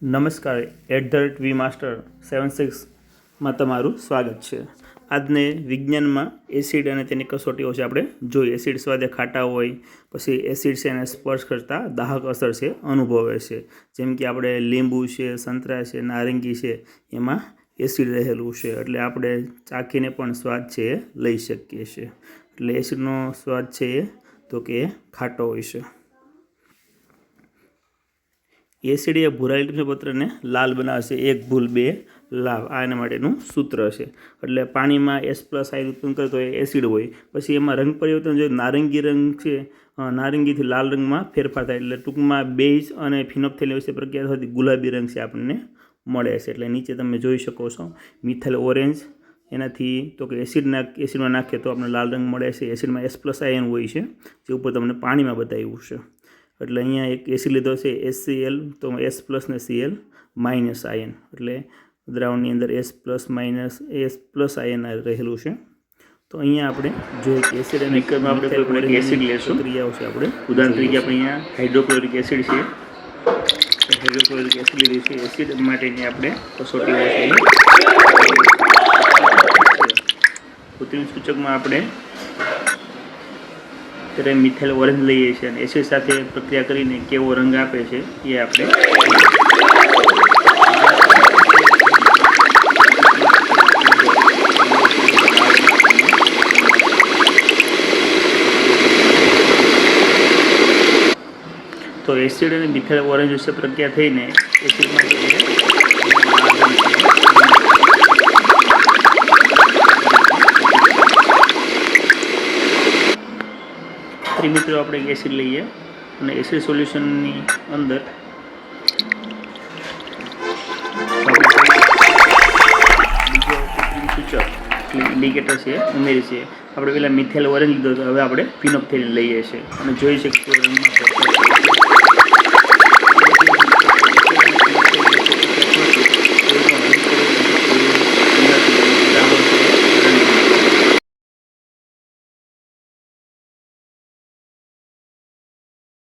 નમસ્કાર @વી માસ્ટર 76માં તમારું સ્વાગત છે। આજને વિજ્ઞાનમાં એસિડ અને તેની કસોટીઓ છે આપણે જોઈએ। એસિડ સ્વાદે ખાટા હોય, પછી એસિડ છે એને સ્પર્શ કરતાં દાહક અસર છે અનુભવે છે। જેમ કે આપણે લીંબુ છે, સંતરા છે, નારંગી છે, એમાં એસિડ રહેલું છે, એટલે આપણે ચાખીને પણ સ્વાદ છે એ લઈ શકીએ છીએ। એટલે એસિડનો સ્વાદ છે એ તો કે ખાટો હોય છે। એસિડ એ ભૂરા લિટમસ પત્રને લાલ બનાવે છે। 1 ભૂલ 2 લાભ આ એના માટેનું સૂત્ર છે। એટલે પાણીમાં S+ આયન ઉત્પન્ન કરે તો એ એસિડ હોય। પછી એમાં રંગ પરિવર્તન જોઈએ, નારંગી રંગ છે, નારંગીથી લાલ રંગમાં ફેરફાર થાય, એટલે ટૂંકમાં બેઝ અને ફિનોપ્થેલિન વચ્ચે પ્રક્રિયા થતી ગુલાબી રંગ છે આપણને મળે છે। એટલે નીચે તમે જોઈ શકો છો મિથાઇલ ઓરેન્જ, એનાથી તો કે એસિડમાં નાખીએ તો આપણે લાલ રંગ મળે છે। એસિડમાં S+ આયન હોય છે, જે ઉપર તમને પાણીમાં બતાવ્યું છે। એટલે અહીંયા એક એસિડ લીધો છે HCl, તો S+ ને Cl માઇનસ આયન, એટલે દ્રાવણની અંદર S+ આયન રહેલું છે। તો અહીંયા આપણે જોઈએ કે એસિડ અને મિક્સરમાં આપણે કોઈ એસિડ લેશું, ક્રિયાઓ છે આપણે ઉદાહરણ તરીકે આપણે અહીંયા હાઇડ્રોક્લોરિક એસિડ છે, હાઇડ્રોક્લોરિક એસિડ લીધી છે। એસિડ માટેની આપણે કસોટીઓ છે, કૃત્રિમ સૂચકમાં આપણે ત્યારે મિથાઇલ ઓરેન્જ લઈએ છીએ અને એસિડ સાથે પ્રક્રિયા કરીને કેવો રંગ આપે છે એ આપણે તો એસિડ અને મિથાઇલ ઓરેન્જ વિશે પ્રક્રિયા થઈને એસિડમાં મિત્રો આપણે એક એસિડ લઈએ અને એસિડ સોલ્યુશનની અંદર બીજો સૂચક ઇન્ડિકેટર છે ઉમેરી છે। આપણે પેલા મિથાઇલ ઓરેન્જ લીધો તો હવે આપણે ફિનોપ્થેલિન લઈએ છીએ અને જોઈ શકીએ રંગમાં